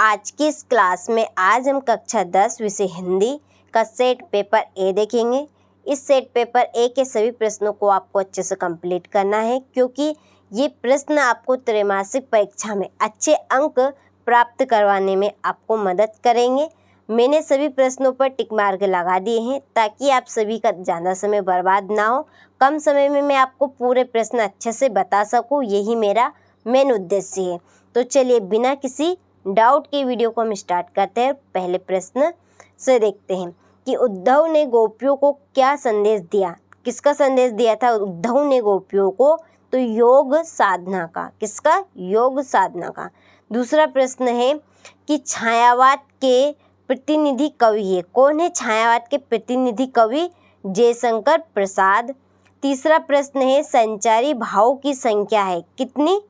आज की इस क्लास में आज हम कक्षा 10 विषय हिंदी का सेट पेपर ए देखेंगे। इस सेट पेपर ए के सभी प्रश्नों को आपको अच्छे से कंप्लीट करना है, क्योंकि ये प्रश्न आपको त्रैमासिक परीक्षा में अच्छे अंक प्राप्त करवाने में आपको मदद करेंगे। मैंने सभी प्रश्नों पर टिक मार्क लगा दिए हैं ताकि आप सभी का ज़्यादा समय बर्बाद ना हो। कम समय में मैं आपको पूरे प्रश्न अच्छे से बता सकूं, यही मेरा मेन उद्देश्य है। तो चलिए बिना किसी डाउट के वीडियो को हम स्टार्ट करते हैं। पहले प्रश्न से देखते हैं कि उद्धव ने गोपियों को क्या संदेश दिया। किसका संदेश दिया था उद्धव ने गोपियों को? तो योग साधना का। किसका? योग साधना का। दूसरा प्रश्न है कि छायावाद के प्रतिनिधि कवि है। कौन है छायावाद के प्रतिनिधि कवि? जयशंकर प्रसाद। तीसरा प्रश्न है संचारी भाव की संख्या है कितनी?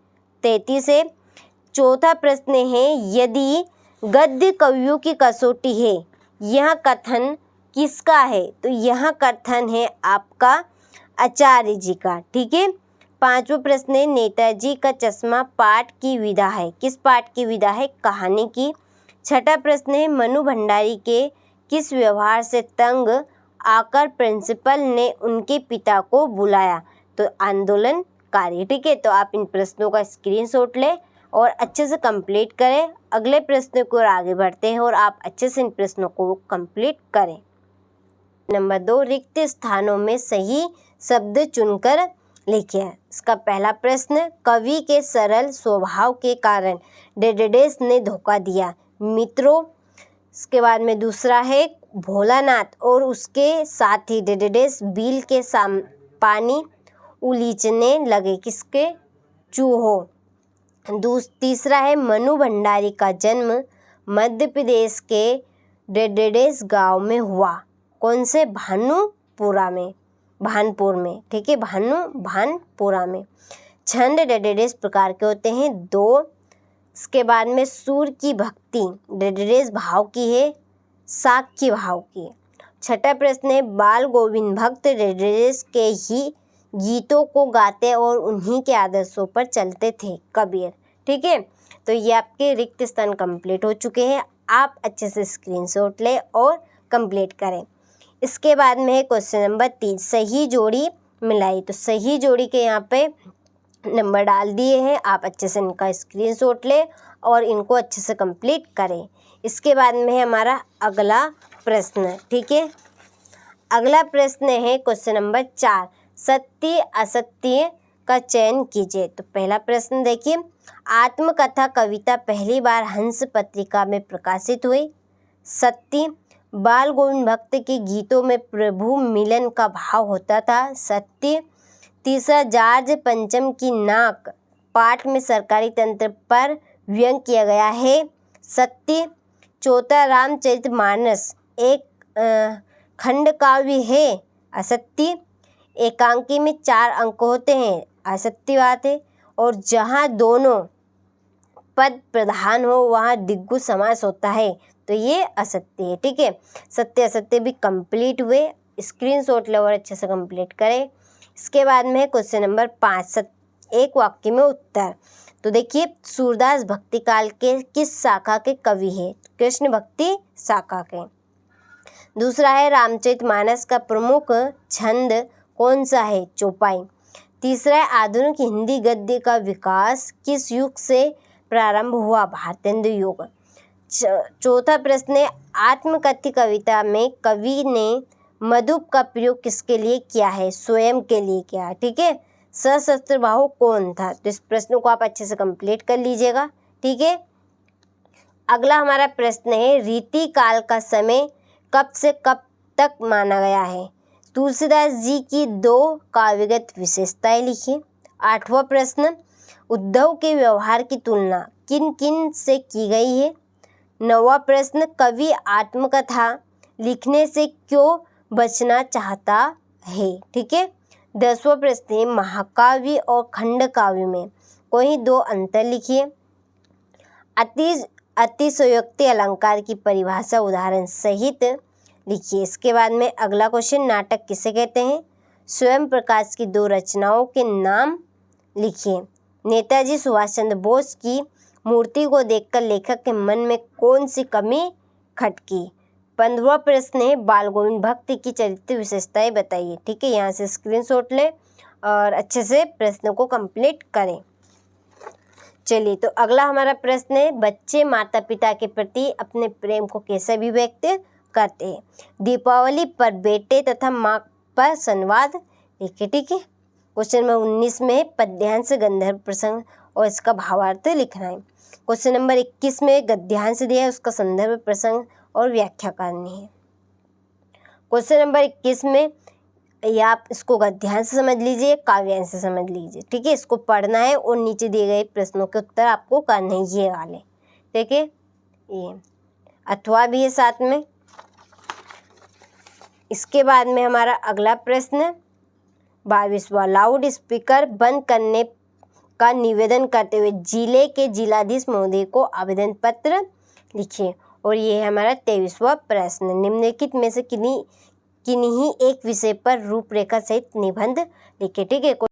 33 है। चौथा प्रश्न है यदि गद्य कवियों की कसौटी है, यह कथन किसका है? तो यह कथन है आपका आचार्य जी का। ठीक है। पांचवा प्रश्न है नेताजी का चश्मा पाठ की विधा है। किस पाठ की विधा है? कहानी की। छठा प्रश्न है मनु भंडारी के किस व्यवहार से तंग आकर प्रिंसिपल ने उनके पिता को बुलाया? तो आंदोलनकारी। ठीक है। तो आप इन प्रश्नों का स्क्रीनशॉट लें और अच्छे से कंप्लीट करें। अगले प्रश्न को आगे बढ़ते हैं और आप अच्छे से इन प्रश्नों को कंप्लीट करें। नंबर 2, रिक्त स्थानों में सही शब्द चुनकर लिखिए। इसका पहला प्रश्न, कवि के सरल स्वभाव के कारण डेडेडेस ने धोखा दिया मित्रों। इसके बाद में दूसरा है भोलानाथ और उसके साथी डेडेडेस बिल के पानी उलीचने लगे। किसके? चूहों। तीसरा है मनु भंडारी का जन्म मध्य प्रदेश के डेडेडेस गांव में हुआ। कौन से? भानुपुरा में, भानपुर में। ठीक है। भानपुरा में। छंद डेडेडेस प्रकार के होते हैं 2। इसके बाद में सूर की भक्ति डेडेडेस भाव की है, साक्य भाव की। छठा प्रश्न है बाल गोविंद भक्त डेडेडेस के ही गीतों को गाते और उन्हीं के आदर्शों पर चलते थे कबीर। ठीक है। तो ये आपके रिक्त स्थान कंप्लीट हो चुके हैं। आप अच्छे से स्क्रीनशॉट लें और कंप्लीट करें। इसके बाद में है क्वेश्चन नंबर 3, सही जोड़ी मिलाई। तो सही जोड़ी के यहाँ पे नंबर डाल दिए हैं। आप अच्छे से इनका स्क्रीनशॉट लें और इनको अच्छे से कंप्लीट करें। इसके बाद में है हमारा अगला प्रश्न। ठीक है। अगला प्रश्न है क्वेश्चन नंबर 4, सत्य असत्य का चयन कीजिए। तो पहला प्रश्न देखिए, आत्मकथा कविता पहली बार हंस पत्रिका में प्रकाशित हुई। सत्य। बाल गोविंद भक्त के गीतों में प्रभु मिलन का भाव होता था। सत्य। तीसरा, जॉर्ज पंचम की नाक पाठ में सरकारी तंत्र पर व्यंग किया गया है। सत्य। चौथा, रामचरितमानस एक खंड काव्य है। असत्य। एकांकी में 4 अंक होते हैं। असत्य बात है। और जहाँ दोनों पद प्रधान हो वहाँ दिग्गु समास होता है, तो ये असत्य है। ठीक है। सत्य असत्य भी कंप्लीट हुए। स्क्रीनशॉट लो और अच्छे से कंप्लीट करें। इसके बाद में है क्वेश्चन नंबर 5, एक वाक्य में उत्तर। तो देखिए, सूरदास भक्ति काल के किस शाखा के कवि है? कृष्ण भक्ति शाखा के। दूसरा है रामचरितमानस का प्रमुख छंद कौन सा है? चौपाई। तीसरा है आधुनिक हिंदी गद्य का विकास किस युग से प्रारंभ हुआ? भारतेंदु युग। चौथा प्रश्न है आत्मकथ्य कविता में कवि ने मधुप का प्रयोग किसके लिए किया है? स्वयं के लिए किया है। ठीक है। सशस्त्र बाहु कौन था? तो इस प्रश्न को आप अच्छे से कंप्लीट कर लीजिएगा। ठीक है। अगला हमारा प्रश्न है रीति काल का समय कब से कब तक माना गया है? तुलसीदास जी की 2 काव्यगत विशेषताएं लिखिए। 8वां प्रश्न, उद्धव के व्यवहार की तुलना किन किन से की गई है? 9वां प्रश्न, कवि आत्मकथा लिखने से क्यों बचना चाहता है? ठीक है। 10वां प्रश्न है महाकाव्य और खंड काव्य में कोई 2 अंतर लिखिए। अतिशयोक्ति अलंकार की परिभाषा उदाहरण सहित लिखिए। इसके बाद में अगला क्वेश्चन, नाटक किसे कहते हैं? स्वयं प्रकाश की 2 रचनाओं के नाम लिखिए। नेताजी सुभाष चंद्र बोस की मूर्ति को देखकर लेखक के मन में कौन सी कमी खटकी। 15वां प्रश्न है बाल गोविंद भक्त की चरित्र विशेषताएं बताइए। ठीक है, यहाँ से स्क्रीनशॉट लें और अच्छे से प्रश्न को कंप्लीट करें। चलिए, तो अगला हमारा प्रश्न है बच्चे माता पिता के प्रति अपने प्रेम को कैसे अभिव्यक्त करते हैं। दीपावली पर बेटे तथा माँ पर संवाद लिखे। ठीक है, क्वेश्चन नंबर 19 में पद्यांश गंधर्व प्रसंग और इसका भावार्थ लिखना है। क्वेश्चन नंबर 21 में गद्यांश दिया है, उसका संदर्भ प्रसंग और व्याख्या करनी है। क्वेश्चन नंबर 21 में या आप इसको गद्यांश से समझ लीजिए, काव्यांश से समझ लीजिए। ठीक है, इसको पढ़ना है और नीचे दिए गए प्रश्नों के उत्तर आपको करने हैं ये वाले। ठीक है, ये अथवा भी है साथ में। इसके बाद में हमारा अगला प्रश्न 22वां लाउड स्पीकर बंद करने का निवेदन करते हुए जिले के जिलाधीश महोदय को आवेदन पत्र लिखिए। और ये है हमारा 23वां प्रश्न निम्नलिखित में से किन्हीं एक विषय पर रूपरेखा सहित निबंध लिखे। ठीक है।